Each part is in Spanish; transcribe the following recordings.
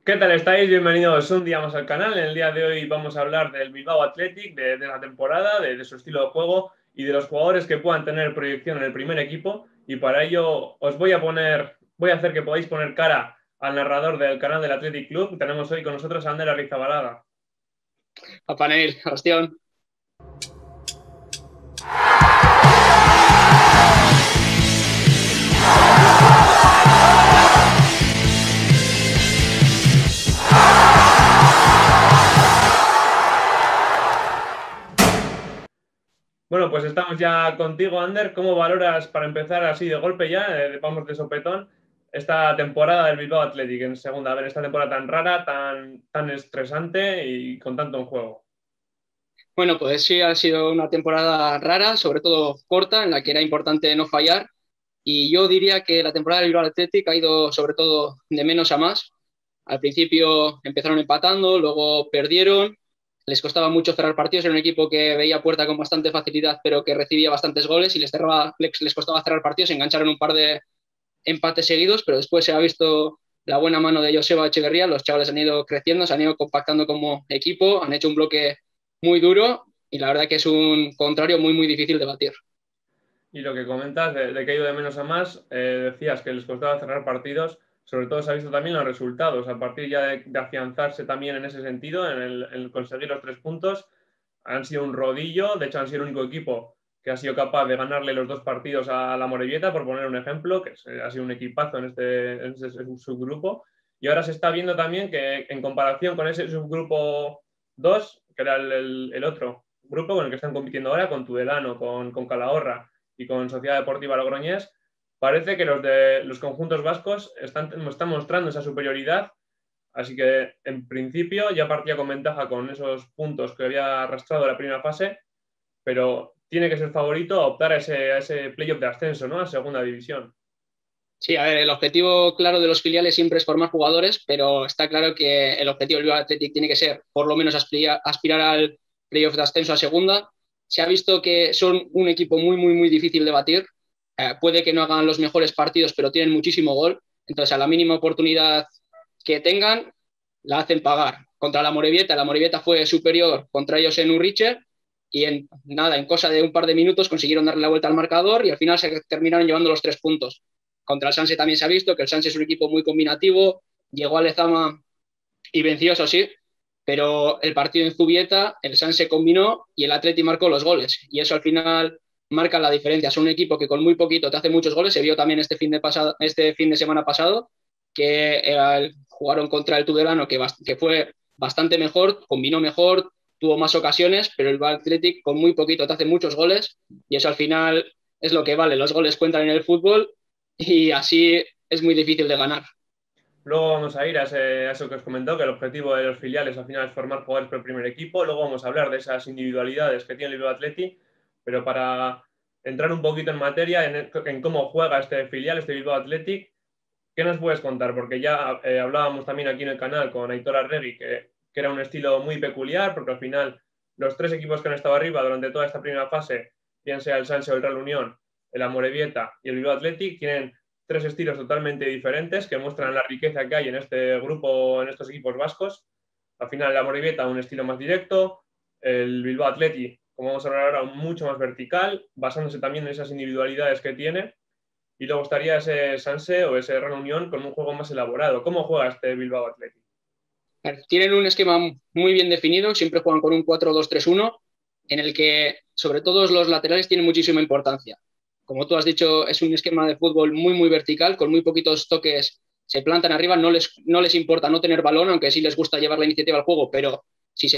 ¿Qué tal estáis? Bienvenidos un día más al canal. En el día de hoy vamos a hablar del Bilbao Athletic, de la temporada, de su estilo de juego y de los jugadores que puedan tener proyección en el primer equipo. Y para ello os voy a hacer que podáis poner cara al narrador del canal del Athletic Club. Tenemos hoy con nosotros a Ander Arrizabalaga. A Panel, Bastión. Bueno, pues estamos ya contigo, Ander. ¿Cómo valoras, para empezar así de golpe ya, vamos de sopetón, esta temporada del Bilbao Athletic en segunda? A ver, esta temporada tan rara, tan estresante y con tanto en juego. Bueno, pues sí, ha sido una temporada rara, sobre todo corta, en la que era importante no fallar. Y yo diría que la temporada del Bilbao Athletic ha ido sobre todo de menos a más. Al principio empezaron empatando, luego perdieron. Les costaba mucho cerrar partidos. Era un equipo que veía puerta con bastante facilidad, pero que recibía bastantes goles y les costaba cerrar partidos. Engancharon un par de empates seguidos, pero después se ha visto la buena mano de Joseba Echeverría. Los chavales han ido creciendo, se han ido compactando como equipo, han hecho un bloque muy duro y la verdad que es un contrario muy, muy difícil de batir. Y lo que comentas de que ha ido de menos a más, decías que les costaba cerrar partidos, sobre todo se ha visto también los resultados, a partir ya de afianzarse también en ese sentido, en el conseguir los 3 puntos, han sido un rodillo. De hecho han sido el único equipo que ha sido capaz de ganarle los 2 partidos a la Morevieta, por poner un ejemplo, que ha sido un equipazo en este subgrupo, y ahora se está viendo también que en comparación con ese subgrupo 2, que era el otro grupo con el que están compitiendo ahora, con Tudelano, con Calahorra y con Sociedad Deportiva Logroñés, parece que los conjuntos vascos están mostrando esa superioridad. Así que, en principio, ya partía con ventaja con esos puntos que había arrastrado la primera fase, pero tiene que ser favorito a optar a ese playoff de ascenso, ¿no? A segunda división. Sí, a ver, el objetivo claro de los filiales siempre es formar jugadores, pero está claro que el objetivo del Bilbao Athletic tiene que ser por lo menos aspirar al playoff de ascenso a segunda. Se ha visto que son un equipo muy, muy, muy difícil de batir. Puede que no hagan los mejores partidos, pero tienen muchísimo gol. Entonces, a la mínima oportunidad que tengan, la hacen pagar. Contra la Morevieta fue superior contra ellos en Urriche y en nada, en cosa de un par de minutos consiguieron darle la vuelta al marcador y al final se terminaron llevando los 3 puntos. Contra el Sanse también se ha visto que el Sanse es un equipo muy combinativo, llegó a Lezama y venció, eso sí, pero el partido en Zubieta, el Sanse combinó y el Atleti marcó los goles. Y eso al final marca la diferencia. Es un equipo que con muy poquito te hace muchos goles. Se vio también este fin de semana pasado, que jugaron contra el Tudelano, que fue bastante mejor, combinó mejor, tuvo más ocasiones, pero el Athletic con muy poquito te hace muchos goles y eso al final es lo que vale. Los goles cuentan en el fútbol y así es muy difícil de ganar. Luego vamos a ir a eso que os comentó, que el objetivo de los filiales al final es formar jugadores para el primer equipo. Luego vamos a hablar de esas individualidades que tiene el Bilbao Athletic, pero para entrar un poquito en materia, en cómo juega este filial, este Bilbao Athletic, ¿qué nos puedes contar? Porque ya hablábamos también aquí en el canal con Aitor Arregui, que era un estilo muy peculiar, porque al final los 3 equipos que han estado arriba durante toda esta primera fase, bien sea el Sanse o el Real Unión, el Amorebieta y el Bilbao Athletic, tienen 3 estilos totalmente diferentes que muestran la riqueza que hay en este grupo, en estos equipos vascos. Al final, el Amorebieta un estilo más directo, el Bilbao Athletic, como vamos a hablar ahora, mucho más vertical, basándose también en esas individualidades que tiene. Y luego estaría ese Sanse o ese Real Unión con un juego más elaborado. ¿Cómo juega este Bilbao Athletic? Tienen un esquema muy bien definido, siempre juegan con un 4-2-3-1, en el que sobre todo los laterales tienen muchísima importancia. Como tú has dicho, es un esquema de fútbol muy, muy vertical, con muy poquitos toques, se plantan arriba, no les importa no tener balón, aunque sí les gusta llevar la iniciativa al juego, pero si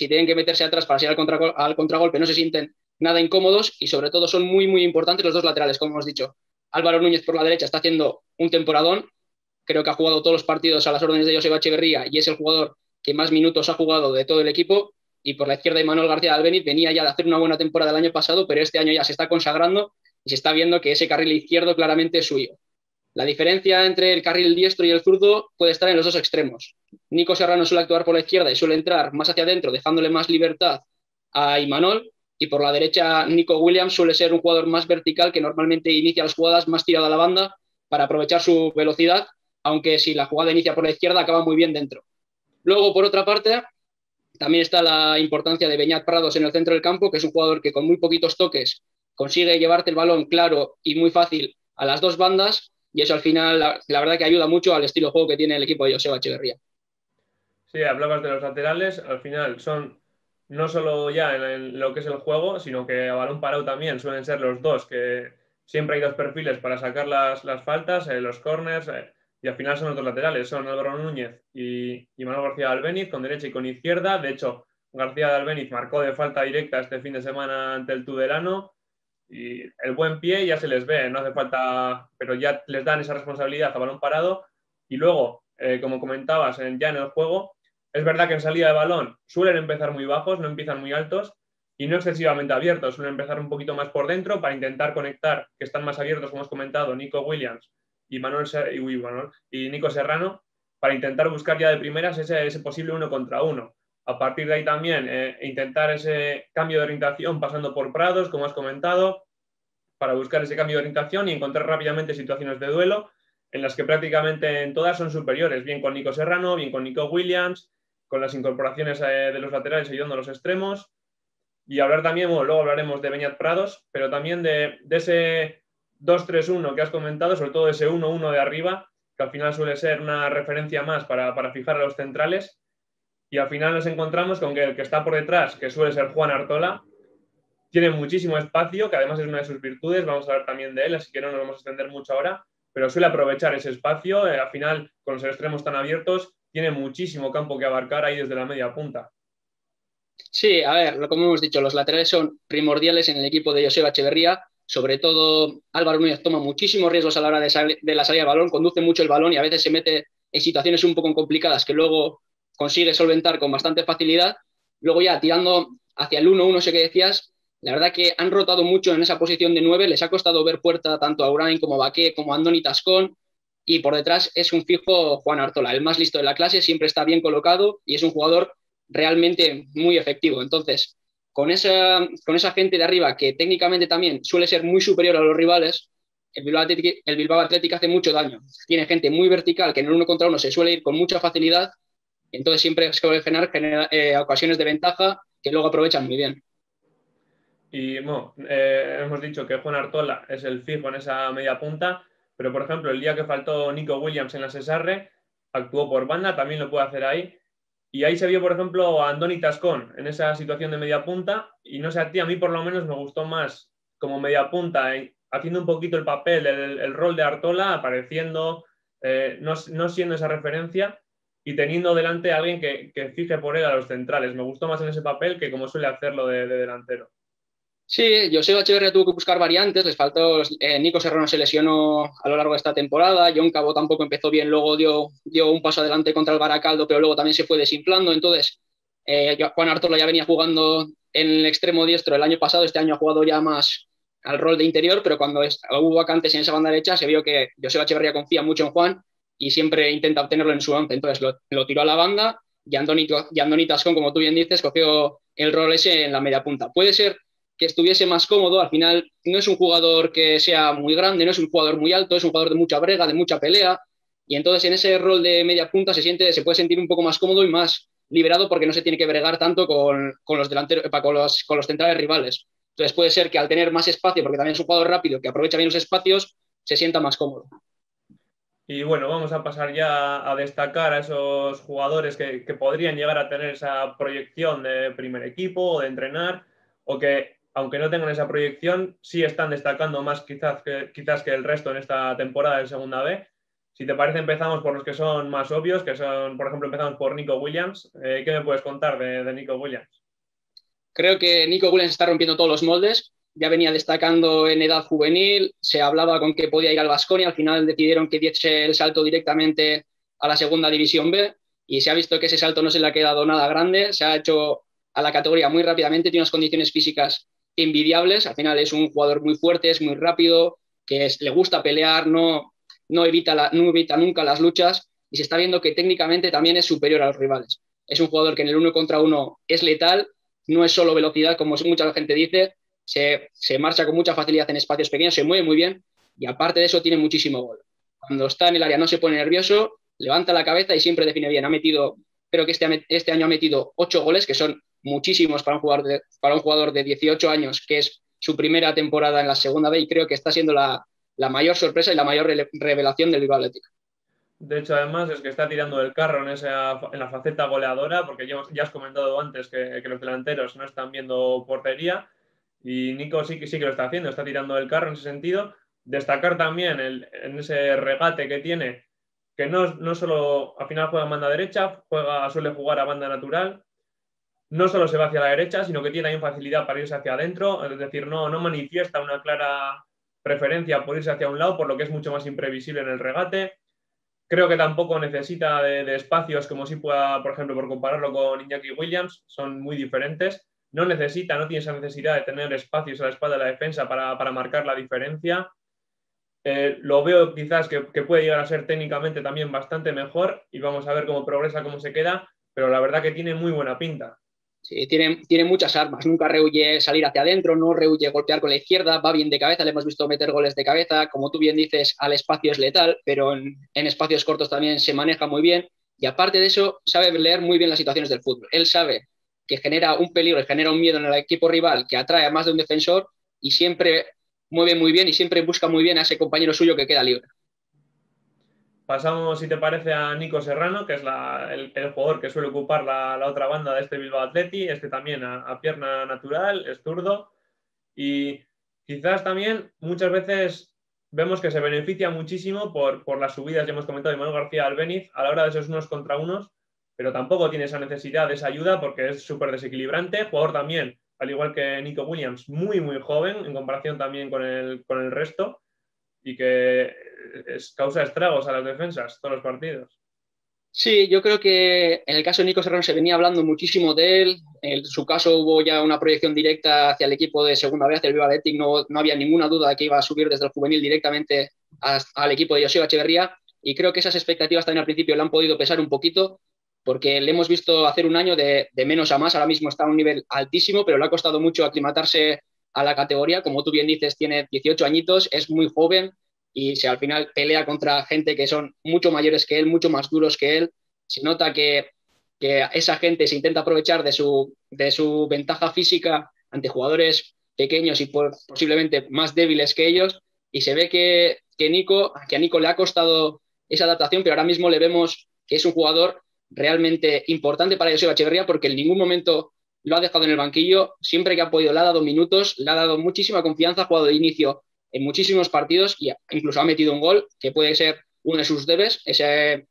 tienen que meterse atrás para ir al contragolpe, no se sienten nada incómodos y sobre todo son muy, muy importantes los dos laterales, como hemos dicho. Álvaro Núñez por la derecha está haciendo un temporadón, creo que ha jugado todos los partidos a las órdenes de Joseba Echeverría y es el jugador que más minutos ha jugado de todo el equipo. Y por la izquierda, Manuel García de Albeniz venía ya de hacer una buena temporada el año pasado, pero este año ya se está consagrando y se está viendo que ese carril izquierdo claramente es suyo. La diferencia entre el carril diestro y el zurdo puede estar en los dos extremos. Nico Serrano suele actuar por la izquierda y suele entrar más hacia adentro, dejándole más libertad a Imanol. Y por la derecha, Nico Williams suele ser un jugador más vertical que normalmente inicia las jugadas más tirado a la banda para aprovechar su velocidad aunque si la jugada inicia por la izquierda, acaba muy bien dentro. Luego, por otra parte, también está la importancia de Beñat Prados en el centro del campo, que es un jugador que con muy poquitos toques consigue llevarte el balón claro y muy fácil a las dos bandas, y eso al final, la verdad que ayuda mucho al estilo de juego que tiene el equipo de Joseba Echeverría. Sí, hablabas de los laterales, al final son no solo ya en lo que es el juego, sino que a balón parado también suelen ser los dos, que siempre hay dos perfiles para sacar las faltas, los corners, y al final son los dos laterales, son Álvaro Núñez y Manuel García de Albéniz, con derecha y con izquierda. De hecho, García de Albéniz marcó de falta directa este fin de semana ante el Tudelano, y el buen pie ya se les ve, no hace falta, pero ya les dan esa responsabilidad a balón parado. Y luego, como comentabas, ya en el juego, es verdad que en salida de balón suelen empezar muy bajos, no empiezan muy altos y no excesivamente abiertos, suelen empezar un poquito más por dentro para intentar conectar, que están más abiertos, como hemos comentado, Nico Williams y Nico Serrano, para intentar buscar ya de primeras ese posible 1 contra 1. A partir de ahí también intentar ese cambio de orientación pasando por Prados, como has comentado, para buscar ese cambio de orientación y encontrar rápidamente situaciones de duelo en las que prácticamente en todas son superiores, bien con Nico Serrano, bien con Nico Williams, con las incorporaciones de los laterales ayudando a los extremos. Y hablar también, bueno, luego hablaremos de Beñat Prados, pero también de ese 2-3-1 que has comentado, sobre todo ese 1-1 de arriba, que al final suele ser una referencia más para fijar a los centrales. Y al final nos encontramos con que el que está por detrás, que suele ser Juan Artola, tiene muchísimo espacio, que además es una de sus virtudes, vamos a hablar también de él, así que no nos vamos a extender mucho ahora, pero suele aprovechar ese espacio, al final con los extremos tan abiertos, tiene muchísimo campo que abarcar ahí desde la media punta. Sí, a ver, como hemos dicho, los laterales son primordiales en el equipo de Joseba Echeverría. Sobre todo, Álvaro Núñez toma muchísimos riesgos a la hora de la salida de balón, conduce mucho el balón y a veces se mete en situaciones un poco complicadas que luego consigue solventar con bastante facilidad. Luego ya tirando hacia el 1-1, sé que decías, la verdad que han rotado mucho en esa posición de 9, les ha costado ver puerta tanto a Urain como a Baqué como a Andoni Tascón, y por detrás es un fijo Juan Artola, el más listo de la clase, siempre está bien colocado y es un jugador realmente muy efectivo. Entonces, con esa gente de arriba que técnicamente también suele ser muy superior a los rivales, el Bilbao Athletic hace mucho daño. Tiene gente muy vertical que en el 1 contra 1 se suele ir con mucha facilidad, entonces siempre suele generar ocasiones de ventaja que luego aprovechan muy bien. Y bueno, hemos dicho que Juan Artola es el fijo en esa media punta, pero por ejemplo, el día que faltó Nico Williams en la Cesarre, actuó por banda, también lo puede hacer ahí. Y ahí se vio, por ejemplo, a Andoni Tascón en esa situación de media punta. Y no sé, a mí por lo menos me gustó más como media punta, haciendo un poquito el papel, el rol de Artola, apareciendo, no siendo esa referencia y teniendo delante a alguien que fije por él a los centrales. Me gustó más en ese papel que como suele hacerlo de delantero. Sí, Joseba Echeverría tuvo que buscar variantes, les faltó, Nico Serrano se lesionó a lo largo de esta temporada, John Cabo tampoco empezó bien, luego dio un paso adelante contra el Baracaldo, pero luego también se fue desinflando, entonces Juan Artola ya venía jugando en el extremo diestro el año pasado, este año ha jugado ya más al rol de interior, pero cuando hubo vacantes en esa banda derecha se vio que Joseba Echeverría confía mucho en Juan y siempre intenta obtenerlo en su once, entonces lo tiró a la banda y Andoni Tascón, como tú bien dices, cogió el rol ese en la media punta. Puede ser que estuviese más cómodo, al final no es un jugador que sea muy grande, no es un jugador muy alto, es un jugador de mucha brega, de mucha pelea, y entonces en ese rol de media punta se puede sentir un poco más cómodo y más liberado porque no se tiene que bregar tanto con los delanteros, con los centrales rivales. Entonces puede ser que al tener más espacio, porque también es un jugador rápido que aprovecha bien los espacios, se sienta más cómodo. Y bueno, vamos a pasar ya a destacar a esos jugadores que podrían llegar a tener esa proyección de primer equipo o de entrenar, o que, aunque no tengan esa proyección, sí están destacando más quizás que el resto en esta temporada de Segunda B. Si te parece, empezamos por los que son más obvios, que son, por ejemplo, empezamos por Nico Williams. ¿Qué me puedes contar de Nico Williams? Creo que Nico Williams está rompiendo todos los moldes. Ya venía destacando en edad juvenil, se hablaba con que podía ir al Baskonia, al final decidieron que diese el salto directamente a la segunda división B y se ha visto que ese salto no se le ha quedado nada grande, se ha hecho a la categoría muy rápidamente, tiene unas condiciones físicas envidiables, al final es un jugador muy fuerte, es muy rápido, le gusta pelear, no evita nunca las luchas y se está viendo que técnicamente también es superior a los rivales. Es un jugador que en el 1 contra 1 es letal, no es solo velocidad, como mucha gente dice, se marcha con mucha facilidad en espacios pequeños, se mueve muy bien y aparte de eso tiene muchísimo gol. Cuando está en el área no se pone nervioso, levanta la cabeza y siempre define bien. Creo que este año ha metido 8 goles, que son muchísimos para un jugador de 18 años, que es su primera temporada en la segunda B, y creo que está siendo la mayor sorpresa y la mayor revelación del Bilbao Athletic. De hecho, además, es que está tirando del carro en la faceta goleadora, porque ya has comentado antes que los delanteros no están viendo portería, y Nico sí que lo está haciendo, está tirando del carro en ese sentido. Destacar también en ese regate que tiene, que no solo al final juega en banda derecha, suele jugar a banda natural, no solo se va hacia la derecha, sino que tiene también facilidad para irse hacia adentro, es decir, no manifiesta una clara preferencia por irse hacia un lado, por lo que es mucho más imprevisible en el regate. Creo que tampoco necesita de espacios como si pueda, por ejemplo, por compararlo con Iñaki Williams, son muy diferentes. No tiene esa necesidad de tener espacios a la espalda de la defensa para marcar la diferencia. Lo veo quizás que puede llegar a ser técnicamente también bastante mejor y vamos a ver cómo progresa, cómo se queda, pero la verdad que tiene muy buena pinta. Sí, tiene muchas armas, nunca rehuye salir hacia adentro, no rehuye golpear con la izquierda, va bien de cabeza, le hemos visto meter goles de cabeza, como tú bien dices, al espacio es letal, pero en espacios cortos también se maneja muy bien, y aparte de eso, sabe leer muy bien las situaciones del fútbol. Él sabe que genera un peligro y genera un miedo en el equipo rival que atrae a más de un defensor, y siempre mueve muy bien y siempre busca muy bien a ese compañero suyo que queda libre. Pasamos, si te parece, a Nico Serrano, que es el jugador que suele ocupar la otra banda de este Bilbao Athletic, este también a pierna natural, es zurdo, y quizás también muchas veces vemos que se beneficia muchísimo por las subidas, ya hemos comentado, de Manuel García Albéniz a la hora de esos unos contra unos, pero tampoco tiene esa necesidad de esa ayuda porque es súper desequilibrante, jugador también, al igual que Nico Williams, muy joven en comparación también con el resto, y que causa estragos a las defensas todos los partidos. Sí, yo creo que en el caso de Nico Serrano se venía hablando muchísimo de él. En su caso hubo ya una proyección directa hacia el equipo de segunda vez, hacia el Bilbao Athletic. No había ninguna duda de que iba a subir desde el juvenil directamente al equipo de Joseba Echeverría. Y creo que esas expectativas también al principio le han podido pesar un poquito, porque le hemos visto hacer un año de menos a más. Ahora mismo está a un nivel altísimo, pero le ha costado mucho aclimatarse a la categoría. Como tú bien dices, tiene 18 añitos, es muy joven y si al final pelea contra gente que son mucho mayores que él, mucho más duros que él, se nota que esa gente se intenta aprovechar de su ventaja física ante jugadores pequeños y posiblemente más débiles que ellos, y se ve que a Nico le ha costado esa adaptación, pero ahora mismo le vemos que es un jugador realmente importante para Joseba Echeverría porque en ningún momento lo ha dejado en el banquillo, siempre que ha podido le ha dado minutos, le ha dado muchísima confianza, ha jugado de inicio en muchísimos partidos y incluso ha metido un gol que puede ser uno de sus debes,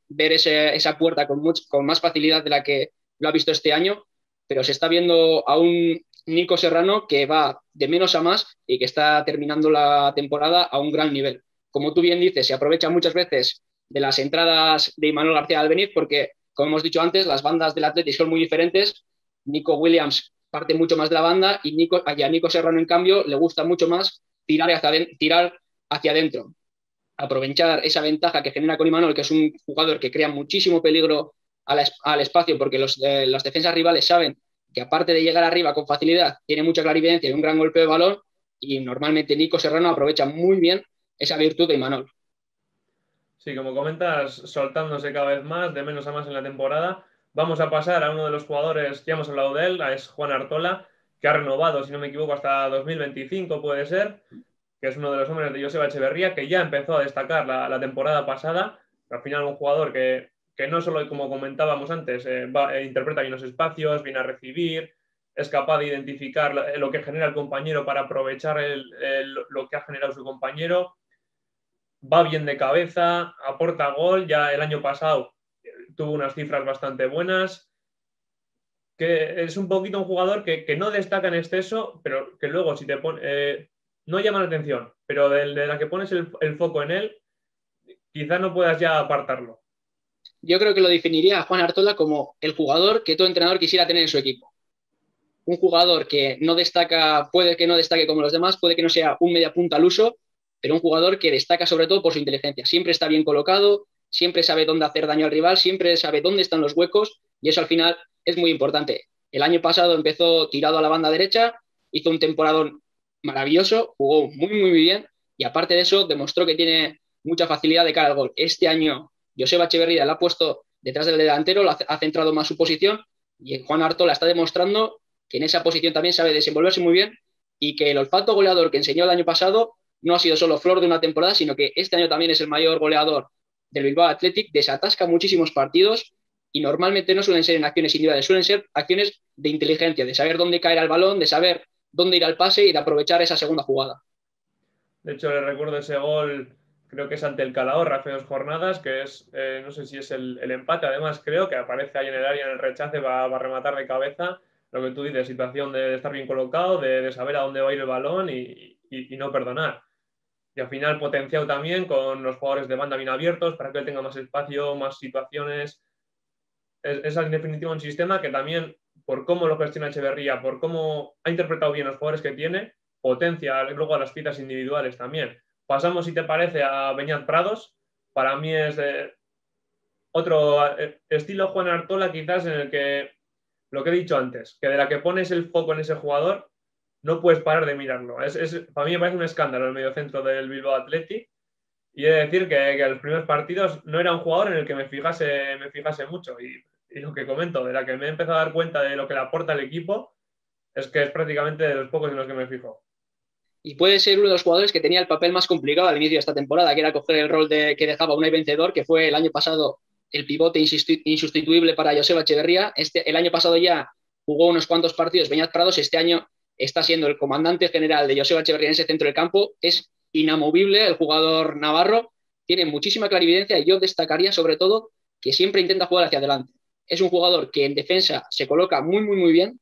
ver esa puerta con más facilidad de la que lo ha visto este año, pero se está viendo a un Nico Serrano que va de menos a más y que está terminando la temporada a un gran nivel. Como tú bien dices, se aprovecha muchas veces de las entradas de Manuel García Albéniz porque, como hemos dicho antes, las bandas del Athletic son muy diferentes. Nico Williams parte mucho más de la banda y a Nico Serrano, en cambio, le gusta mucho más tirar hacia adentro, aprovechar esa ventaja que genera con Imanol, que es un jugador que crea muchísimo peligro al espacio, porque las defensas rivales saben que aparte de llegar arriba con facilidad, tiene mucha clarividencia y un gran golpe de balón, y normalmente Nico Serrano aprovecha muy bien esa virtud de Imanol. Sí, como comentas, soltándose cada vez más, de menos a más en la temporada. Vamos a pasar a uno de los jugadores, ya hemos hablado de él, es Juan Artola, que ha renovado, si no me equivoco, hasta 2025 puede ser, que es uno de los hombres de Joseba Echeverría, que ya empezó a destacar la temporada pasada. Al final un jugador que no solo, como comentábamos antes, interpreta bien los espacios, viene a recibir, es capaz de identificar lo que genera el compañero para aprovechar lo que ha generado su compañero, va bien de cabeza, aporta gol, ya el año pasado tuvo unas cifras bastante buenas, que es un poquito un jugador que no destaca en exceso, pero que luego si te pone, no llama la atención, pero de la que pones el foco en él, quizás no puedas ya apartarlo. Yo creo que lo definiría a Juan Artola como el jugador que todo entrenador quisiera tener en su equipo. Un jugador que no destaca, puede que no destaque como los demás, puede que no sea un media punta al uso, pero un jugador que destaca sobre todo por su inteligencia. Siempre está bien colocado, siempre sabe dónde hacer daño al rival, siempre sabe dónde están los huecos, y eso al final es muy importante. El año pasado empezó tirado a la banda derecha, hizo un temporadón maravilloso, jugó muy bien, y aparte de eso demostró que tiene mucha facilidad de cara al gol. Este año Joseba Echeverría le ha puesto detrás del delantero, ha centrado más su posición y Juan Artola está demostrando que en esa posición también sabe desenvolverse muy bien y que el olfato goleador que enseñó el año pasado no ha sido solo flor de una temporada, sino que este año también es el mayor goleador del Bilbao Athletic, desatasca muchísimos partidos y normalmente no suelen ser en acciones individuales, suelen ser acciones de inteligencia, de saber dónde caer al balón, de saber dónde ir al pase y de aprovechar esa segunda jugada. De hecho, le recuerdo ese gol, creo que es ante el Calahorra hace 2 jornadas, que es, no sé si es el empate, además creo que aparece ahí en el área, en el rechace, va a rematar de cabeza. Lo que tú dices, situación de estar bien colocado, de saber a dónde va a ir el balón y no perdonar. Y al final potenciado también con los jugadores de banda bien abiertos para que él tenga más espacio, más situaciones. Es en definitiva un sistema que también, por cómo lo gestiona Echeverría, por cómo ha interpretado bien los jugadores que tiene, potencia luego a las piezas individuales también. Pasamos, si te parece, a Beñat Prados. Para mí es otro estilo Juan Artola, quizás en el que, lo que he dicho antes, que de la que pones el foco en ese jugador, no puedes parar de mirarlo. Para mí me parece un escándalo el mediocentro del Bilbao Athletic. Y he de decir que en los primeros partidos no era un jugador en el que me fijase mucho. Y lo que comento, de la que me he empezado a dar cuenta de lo que le aporta el equipo, es que es prácticamente de los pocos en los que me fijo. Y puede ser uno de los jugadores que tenía el papel más complicado al inicio de esta temporada, que era coger el rol que dejaba Unai Vencedor, que fue el año pasado el pivote insustituible para Joseba Echeverría. El año pasado ya jugó unos cuantos partidos Beñat Prados, este año está siendo el comandante general de Joseba Echeverría en ese centro del campo. Es inamovible el jugador navarro, tiene muchísima clarividencia y yo destacaría sobre todo que siempre intenta jugar hacia adelante. Es un jugador que en defensa se coloca muy bien,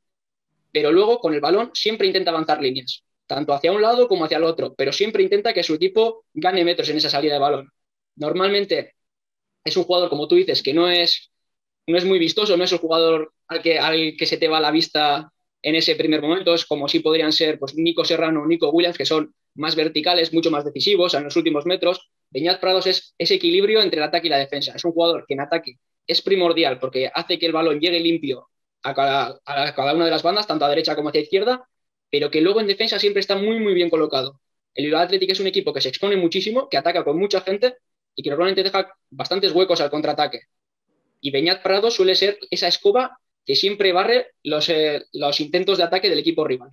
pero luego con el balón siempre intenta avanzar líneas, tanto hacia un lado como hacia el otro, pero siempre intenta que su equipo gane metros en esa salida de balón. Normalmente es un jugador, como tú dices, que no es muy vistoso, no es el jugador al que se te va la vista en ese primer momento, es como si podrían ser pues, Nico Serrano o Nico Williams, que son más verticales, mucho más decisivos en los últimos metros. Beñat Prados es ese equilibrio entre el ataque y la defensa. Es un jugador que en ataque es primordial porque hace que el balón llegue limpio a cada una de las bandas, tanto a derecha como hacia izquierda, pero que luego en defensa siempre está muy bien colocado. El Bilbao Athletic es un equipo que se expone muchísimo, que ataca con mucha gente y que normalmente deja bastantes huecos al contraataque. Y Beñat Prado suele ser esa escoba que siempre barre los intentos de ataque del equipo rival.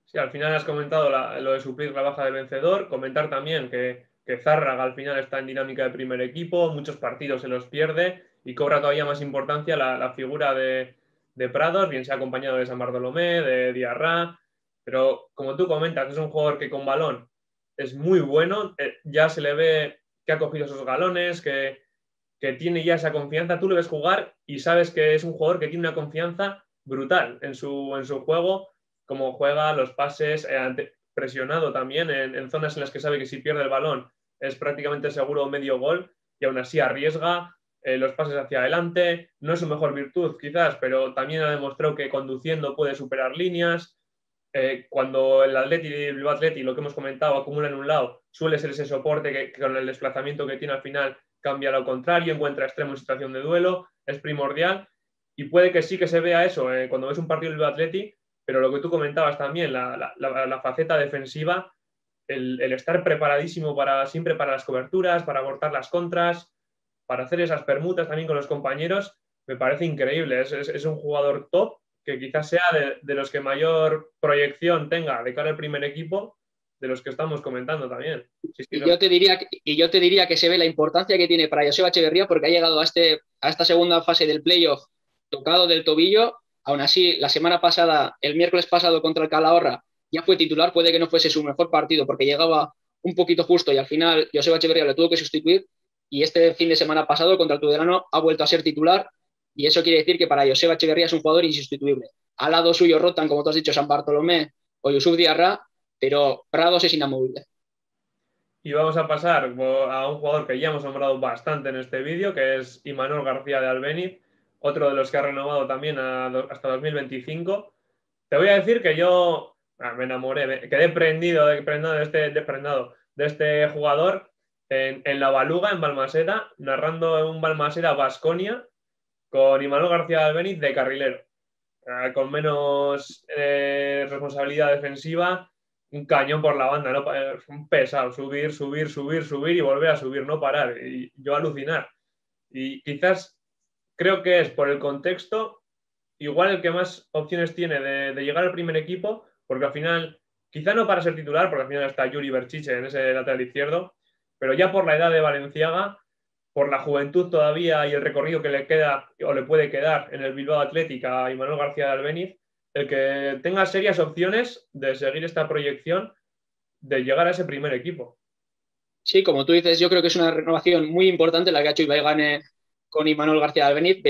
Sí, al final has comentado lo de suplir la baja del vencedor, comentar también que Zárraga al final está en dinámica de primer equipo, muchos partidos se los pierde y cobra todavía más importancia la figura de Prados, bien sea acompañado de San Bartolomé, de Diarra, pero como tú comentas, es un jugador que con balón es muy bueno, ya se le ve que ha cogido esos galones, que tiene ya esa confianza, tú lo ves jugar y sabes que es un jugador que tiene una confianza brutal en su juego, como juega, los pases, presionado también en zonas en las que sabe que si pierde el balón es prácticamente seguro medio gol y aún así arriesga los pases hacia adelante. No es su mejor virtud quizás, pero también ha demostrado que conduciendo puede superar líneas. Cuando el Atleti y el Bilbao Atleti, lo que hemos comentado, acumulan en un lado, suele ser ese soporte que con el desplazamiento que tiene al final cambia lo contrario, encuentra extremo en situación de duelo, es primordial y puede que sí que se vea eso cuando ves un partido del Bilbao Atleti, pero lo que tú comentabas también, la faceta defensiva, el estar preparadísimo siempre para las coberturas, para abortar las contras, para hacer esas permutas también con los compañeros, me parece increíble. Es un jugador top que quizás sea de los que mayor proyección tenga de cara al primer equipo, de los que estamos comentando también. Sí, sí, Y no. yo te diría que se ve la importancia que tiene para Joseba Echeverría porque ha llegado a esta segunda fase del playoff tocado del tobillo. Aún así, la semana pasada, el miércoles pasado contra el Calahorra, ya fue titular. Puede que no fuese su mejor partido porque llegaba un poquito justo y al final Joseba Echeverría le tuvo que sustituir. Y este fin de semana pasado contra el Tudelano ha vuelto a ser titular. Y eso quiere decir que para Joseba Echeverría es un jugador insustituible. Al lado suyo rotan, como tú has dicho, San Bartolomé o Yusuf Diarra, pero Prados es inamovible. Y vamos a pasar a un jugador que ya hemos nombrado bastante en este vídeo, que es Imanol García de Albeniz, otro de los que ha renovado también hasta 2025. Te voy a decir que yo me enamoré, quedé prendado de este jugador en la Baluga, en Balmaseda, narrando un Balmaseda Baskonia con Imanol García de Albeniz de carrilero, con menos responsabilidad defensiva, un cañón por la banda, ¿no? Es un pesado, subir, subir, subir, subir y volver a subir, no parar. Y yo alucinar. Y quizás creo que es por el contexto, igual el que más opciones tiene de llegar al primer equipo, porque al final, quizá no para ser titular, porque al final está Yuri Berchiche en ese lateral izquierdo, pero ya por la edad de Valenciaga, por la juventud todavía y el recorrido que le queda o le puede quedar en el Bilbao Athletic a Imanol García de Albéniz, el que tenga serias opciones de seguir esta proyección de llegar a ese primer equipo. Sí, como tú dices, yo creo que es una renovación muy importante la que ha hecho Ibaigane con Imanol García de Albéniz.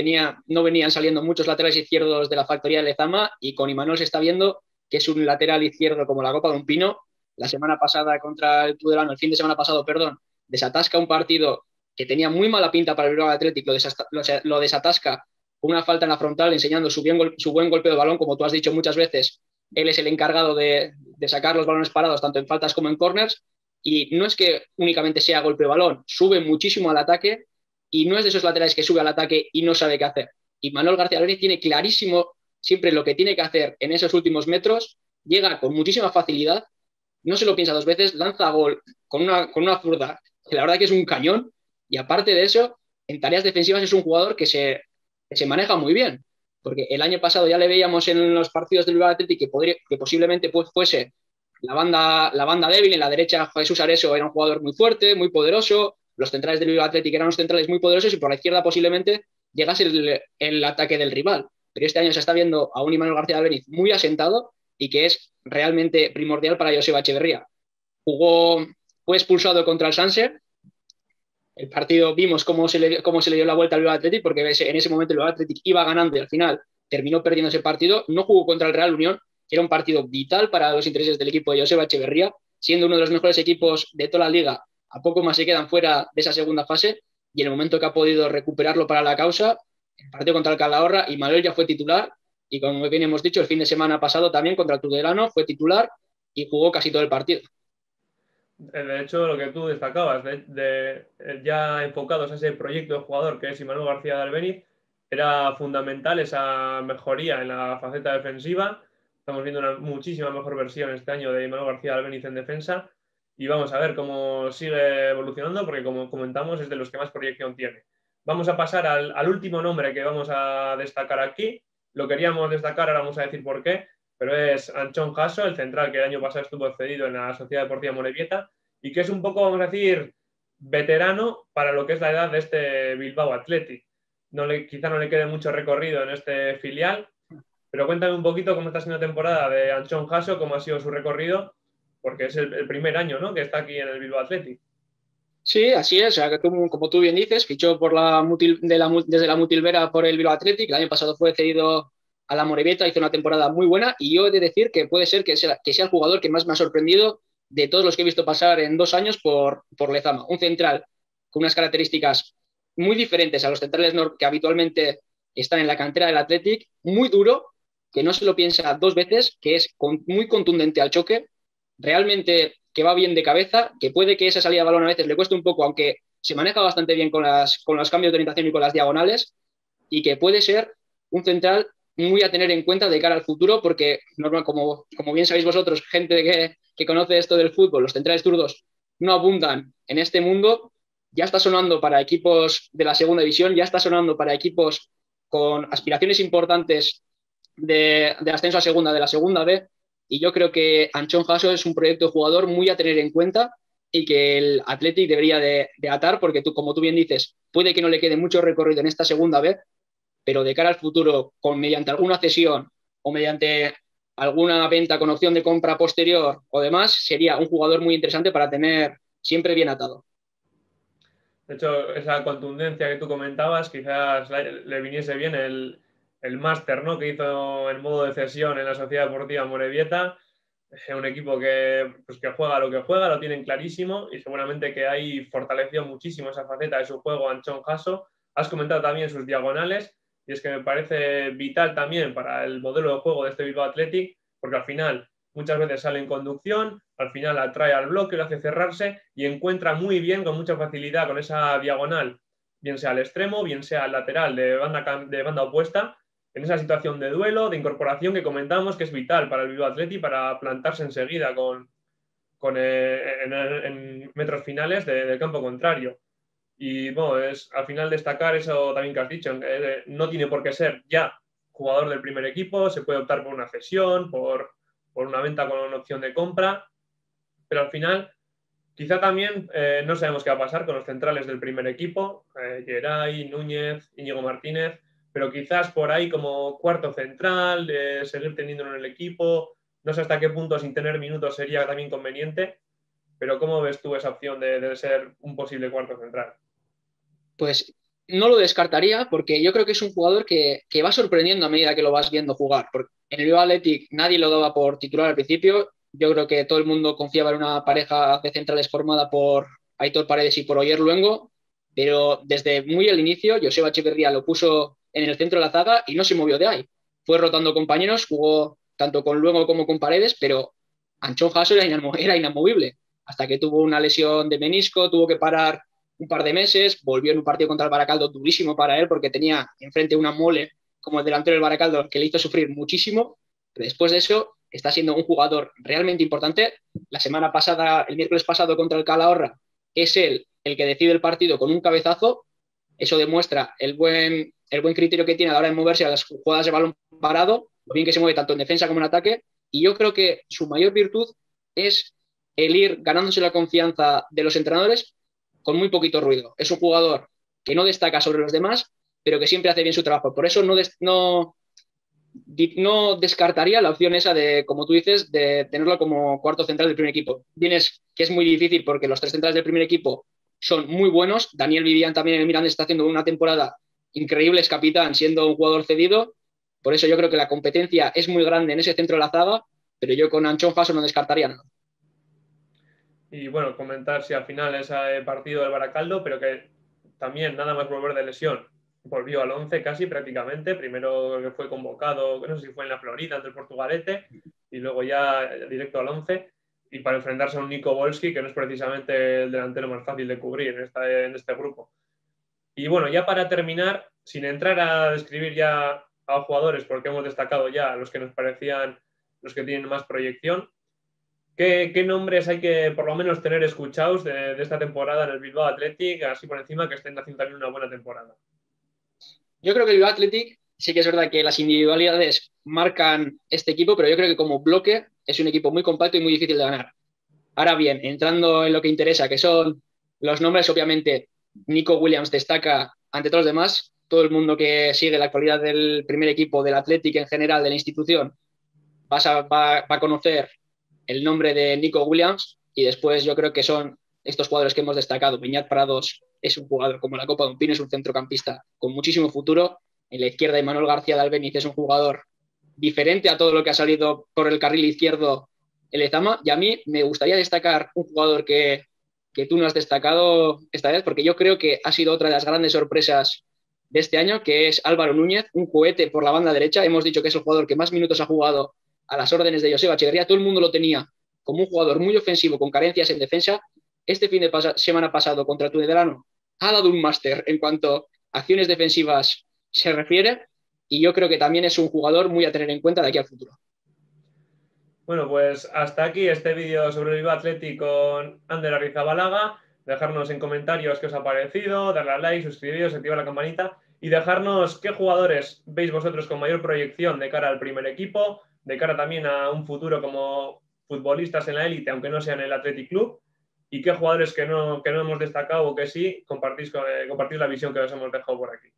No venían saliendo muchos laterales izquierdos de la factoría de Lezama y con Imanol se está viendo que es un lateral izquierdo como la copa de un pino. La semana pasada contra el Tudelano, el fin de semana pasado, perdón, desatasca un partido que tenía muy mala pinta para el Bilbao Athletic, lo desatasca con una falta en la frontal enseñando su buen golpe de balón, como tú has dicho muchas veces. Él es el encargado de sacar los balones parados tanto en faltas como en corners y no es que únicamente sea golpe de balón, sube muchísimo al ataque y no es de esos laterales que sube al ataque y no sabe qué hacer. Y Manuel García Albéniz tiene clarísimo siempre lo que tiene que hacer en esos últimos metros, llega con muchísima facilidad, no se lo piensa dos veces, lanza gol con una zurda, que la verdad que es un cañón, y aparte de eso, en tareas defensivas es un jugador que se maneja muy bien, porque el año pasado ya le veíamos en los partidos del Bilbao Athletic que posiblemente fuese la banda débil, en la derecha Jesús Areso era un jugador muy fuerte, muy poderoso, los centrales del Bilbao Athletic eran unos centrales muy poderosos y por la izquierda posiblemente llegase el ataque del rival. Pero este año se está viendo a un Imanol García Albéniz muy asentado y que es realmente primordial para Joseba Echeverría. Fue expulsado contra el Sanse. El partido vimos cómo se le dio la vuelta al Bilbao Athletic, porque en ese momento el Bilbao Athletic iba ganando y al final terminó perdiendo ese partido. No jugó contra el Real Unión, que era un partido vital para los intereses del equipo de Joseba Echeverría, siendo uno de los mejores equipos de toda la liga. A poco más se quedan fuera de esa segunda fase y en el momento que ha podido recuperarlo para la causa, el partido contra el Calahorra, y Manuel ya fue titular y como bien hemos dicho, el fin de semana pasado también contra el Tudelano fue titular y jugó casi todo el partido. De hecho, lo que tú destacabas, ya enfocados a ese proyecto de jugador que es Imanol García de Albéniz, era fundamental esa mejoría en la faceta defensiva. Estamos viendo una muchísima mejor versión este año de Imanol García de Albéniz en defensa y vamos a ver cómo sigue evolucionando porque, como comentamos, es de los que más proyección tiene. Vamos a pasar al último nombre que vamos a destacar aquí. Lo queríamos destacar, ahora vamos a decir por qué, pero es Anchón Jasso, el central que el año pasado estuvo cedido en la Sociedad Deportiva Morevieta y que es un poco, vamos a decir, veterano para lo que es la edad de este Bilbao Athletic. Quizá no le quede mucho recorrido en este filial, pero cuéntame un poquito cómo está siendo la temporada de Anchón Jasso, cómo ha sido su recorrido, porque es el primer año, ¿no?, que está aquí en el Bilbao Athletic. Sí, así es. O sea, que como tú bien dices, fichó desde la Mutilvera por el Bilbao Athletic. El año pasado fue cedido a la Morevieta, hizo una temporada muy buena y yo he de decir que puede ser que sea el jugador que más me ha sorprendido de todos los que he visto pasar en 2 años por Lezama. Un central con unas características muy diferentes a los centrales que habitualmente están en la cantera del Athletic, muy duro, que no se lo piensa dos veces, que es muy contundente al choque, realmente que va bien de cabeza, que puede que esa salida de balón a veces le cueste un poco, aunque se maneja bastante bien con los cambios de orientación y con las diagonales, y que puede ser un central muy a tener en cuenta de cara al futuro, porque como bien sabéis vosotros, gente que conoce esto del fútbol, los centrales zurdos no abundan en este mundo. Ya está sonando para equipos de la segunda división, ya está sonando para equipos con aspiraciones importantes de ascenso a segunda, de la segunda B, y yo creo que Anchón Jasso es un proyecto de jugador muy a tener en cuenta y que el Athletic debería de atar, porque como tú bien dices, puede que no le quede mucho recorrido en esta segunda B, pero de cara al futuro, mediante alguna cesión o mediante alguna venta con opción de compra posterior o demás, sería un jugador muy interesante para tener siempre bien atado. De hecho, esa contundencia que tú comentabas, quizás le viniese bien el máster, ¿no?, que hizo en modo de cesión en la Sociedad Deportiva Morevieta. Un equipo pues que juega, lo tienen clarísimo y seguramente que ahí fortaleció muchísimo esa faceta de su juego Anchón Jasso. Has comentado también sus diagonales y es que me parece vital también para el modelo de juego de este Bilbao Athletic, porque al final muchas veces sale en conducción, al final atrae al bloque, lo hace cerrarse y encuentra muy bien, con mucha facilidad, con esa diagonal, bien sea al extremo, bien sea al lateral de banda opuesta, en esa situación de duelo, de incorporación que comentamos, que es vital para el Bilbao Athletic para plantarse enseguida en metros finales del campo contrario. Y bueno, es al final destacar eso también que has dicho, no tiene por qué ser ya jugador del primer equipo, se puede optar por una cesión, por una venta con una opción de compra, pero al final quizá también no sabemos qué va a pasar con los centrales del primer equipo, Geray, Núñez, Íñigo Martínez, pero quizás por ahí como cuarto central, seguir teniéndolo en el equipo, no sé hasta qué punto sin tener minutos sería también conveniente, pero ¿cómo ves tú esa opción de ser un posible cuarto central? Pues no lo descartaría porque yo creo que es un jugador que va sorprendiendo a medida que lo vas viendo jugar. Porque en el Bilbao Athletic nadie lo daba por titular al principio. Yo creo que todo el mundo confiaba en una pareja de centrales formada por Aitor Paredes y por Oyer Luengo, pero desde muy al inicio Joseba Echeverría lo puso en el centro de la zaga y no se movió de ahí. Fue rotando compañeros, jugó tanto con Luengo como con Paredes, pero Anchón Jasso era inamovible hasta que tuvo una lesión de menisco, tuvo que parar un par de meses, volvió en un partido contra el Baracaldo durísimo para él porque tenía enfrente una mole como el delantero del Baracaldo que le hizo sufrir muchísimo, pero después de eso está siendo un jugador realmente importante. La semana pasada, el miércoles pasado contra el Calahorra, es él el que decide el partido con un cabezazo. Eso demuestra el buen criterio que tiene a la hora de moverse a las jugadas de balón parado, lo bien que se mueve tanto en defensa como en ataque, y yo creo que su mayor virtud es el ir ganándose la confianza de los entrenadores con muy poquito ruido. Es un jugador que no destaca sobre los demás, pero que siempre hace bien su trabajo. Por eso no descartaría la opción esa de, como tú dices, de tenerlo como cuarto central del primer equipo. Vienes que es muy difícil porque los tres centrales del primer equipo son muy buenos. Daniel Vivian también en el Mirandés está haciendo una temporada increíble, es capitán, siendo un jugador cedido. Por eso yo creo que la competencia es muy grande en ese centro de la zaga, pero yo con Anchón Jasso no descartaría nada. Y bueno, comentar si al final ese partido del Baracaldo, pero que también nada más volver de lesión, volvió al 11 casi prácticamente, primero que fue convocado, no sé si fue en la Florida ante el Portugalete, y luego ya directo al 11, y para enfrentarse a un Nico Volski, que no es precisamente el delantero más fácil de cubrir en este grupo. Y bueno, ya para terminar, sin entrar a describir ya a jugadores, porque hemos destacado ya los que nos parecían los que tienen más proyección, ¿qué nombres hay que por lo menos tener escuchados de esta temporada en el Bilbao Athletic, así por encima, que estén haciendo también una buena temporada? Yo creo que el Bilbao Athletic sí que es verdad que las individualidades marcan este equipo, pero yo creo que como bloque es un equipo muy compacto y muy difícil de ganar. Ahora bien, entrando en lo que interesa, que son los nombres, obviamente Nico Williams destaca ante todos los demás. Todo el mundo que sigue la actualidad del primer equipo, del Athletic en general, de la institución, va a conocer el nombre de Nico Williams y después yo creo que son estos jugadores que hemos destacado. Beñat Prados es un jugador como la Copa de un Pino, es un centrocampista con muchísimo futuro. En la izquierda, Manuel García de Albeniz es un jugador diferente a todo lo que ha salido por el carril izquierdo el Ezama. Y a mí me gustaría destacar un jugador que tú no has destacado esta vez, porque yo creo que ha sido otra de las grandes sorpresas de este año, que es Álvaro Núñez, un cohete por la banda derecha. Hemos dicho que es el jugador que más minutos ha jugado a las órdenes de Joseba Echeverría. Todo el mundo lo tenía como un jugador muy ofensivo, con carencias en defensa. Este fin de semana pasado contra Tudelano ha dado un máster en cuanto a acciones defensivas se refiere, y yo creo que también es un jugador muy a tener en cuenta de aquí al futuro. Bueno, pues hasta aquí este vídeo sobre el Bilbao Athletic con Ander Arrizabalaga. Dejarnos en comentarios qué os ha parecido, darle a like, suscribiros, activar la campanita y dejarnos qué jugadores veis vosotros con mayor proyección de cara al primer equipo, de cara también a un futuro como futbolistas en la élite, aunque no sea en el Athletic Club, y qué jugadores que no hemos destacado o que sí, compartís la visión que os hemos dejado por aquí.